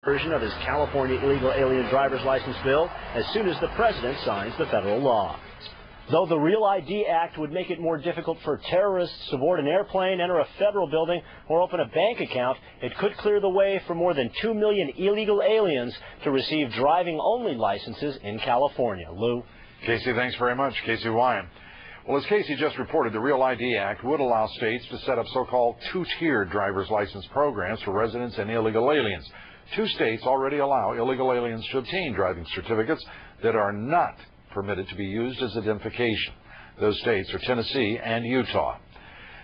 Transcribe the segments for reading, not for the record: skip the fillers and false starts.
Version of his California illegal alien driver's license bill as soon as the president signs the federal law. Though the Real ID Act would make it more difficult for terrorists to board an airplane, enter a federal building, or open a bank account, it could clear the way for more than 2 million illegal aliens to receive driving-only licenses in California. Lou? Casey, thanks very much. Casey Wyand. Well, as Casey just reported, the Real ID Act would allow states to set up so-called two-tiered driver's license programs for residents and illegal aliens. 2 states already allow illegal aliens to obtain driving certificates that are not permitted to be used as identification. Those states are Tennessee and Utah.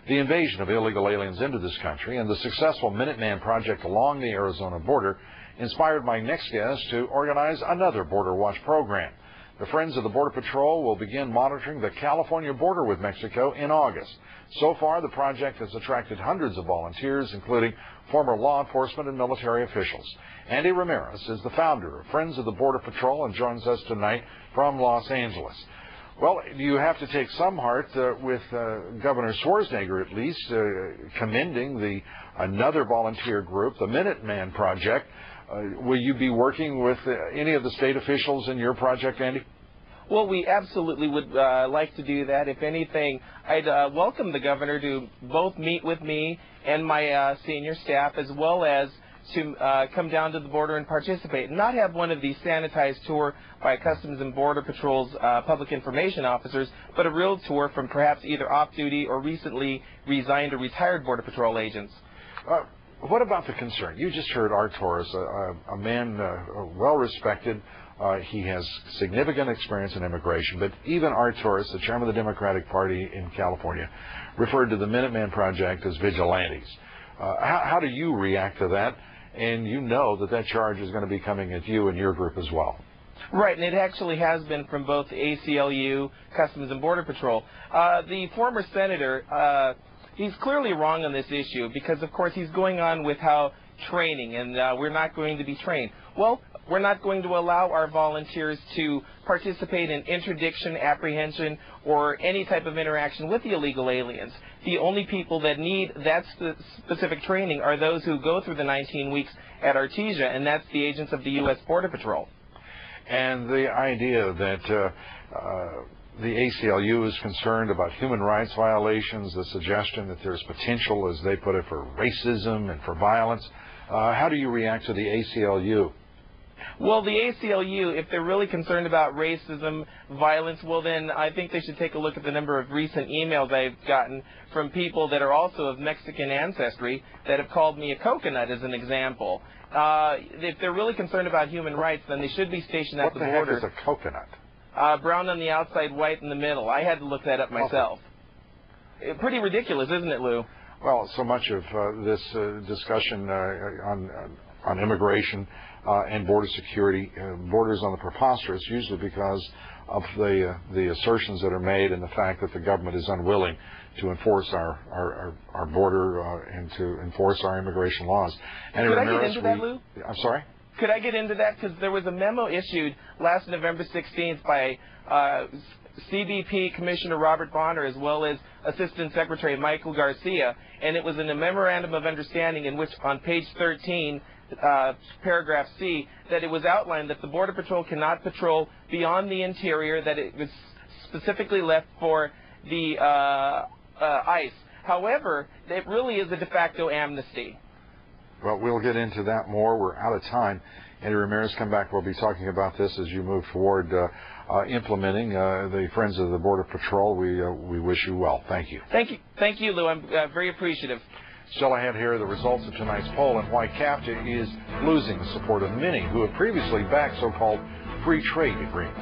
The invasion of illegal aliens into this country and the successful Minuteman project along the Arizona border inspired my next guest to organize another Border Watch program. The Friends of the Border Patrol will begin monitoring the California border with Mexico in August. So far, the project has attracted hundreds of volunteers, including former law enforcement and military officials. Andy Ramirez is the founder of Friends of the Border Patrol and joins us tonight from Los Angeles. Well, you have to take some heart with Governor Schwarzenegger, at least, commending another volunteer group, the Minuteman Project. Will you be working with any of the state officials in your project, Andy? Well, we absolutely would like to do that. If anything, I'd welcome the governor to both meet with me and my senior staff, as well as to come down to the border and participate, and not have one of these sanitized tour by Customs and Border Patrol's public information officers, but a real tour from perhaps either off-duty or recently resigned or retired Border Patrol agents. What about the concern? You just heard Arturis, a man well-respected. He has significant experience in immigration, but even Arturis, the chairman of the Democratic Party in California, referred to the Minuteman Project as vigilantes. How do you react to that? And you know that charge is going to be coming at you and your group as well. Right, and it actually has been from both the ACLU, Customs and Border Patrol. The former senator, he's clearly wrong on this issue because, of course, he's going on with how training, and we're not going to be trained. Well, we're not going to allow our volunteers to participate in interdiction, apprehension, or any type of interaction with the illegal aliens. The only people that need that specific training are those who go through the 19 weeks at Artesia, and that's the agents of the U.S. Border Patrol. And the idea that the ACLU is concerned about human rights violations, the suggestion that there's potential, as they put it, for racism and for violence. How do you react to the ACLU? Well, the ACLU, if they're really concerned about racism, violence, well then I think they should take a look at the number of recent emails I've gotten from people that are also of Mexican ancestry that have called me a coconut as an example. If they're really concerned about human rights, then they should be stationed at the border. What the heck is a coconut? Brown on the outside, white in the middle. I had to look that up myself. Pretty ridiculous, isn't it, Lou? Well, so much of this discussion on immigration and border security borders on the preposterous, usually because of the assertions that are made and the fact that the government is unwilling to enforce our border and to enforce our immigration laws. And could I get into that, Lou? I'm sorry? Could I get into that? Because there was a memo issued last November 16th by CBP Commissioner Robert Bonner, as well as Assistant Secretary Michael Garcia, and it was in a memorandum of understanding in which on page 13, paragraph C, that it was outlined that the Border Patrol cannot patrol beyond the interior, that it was specifically left for the ICE. However, it really is a de facto amnesty. Well, we'll get into that more. We're out of time. Andy Ramirez, come back. We'll be talking about this as you move forward, implementing the Friends of the Border Patrol. We wish you well. Thank you. Thank you, Lou. I'm very appreciative. Still ahead here, the results of tonight's poll and why CAFTA is losing the support of many who have previously backed so-called free trade agreements.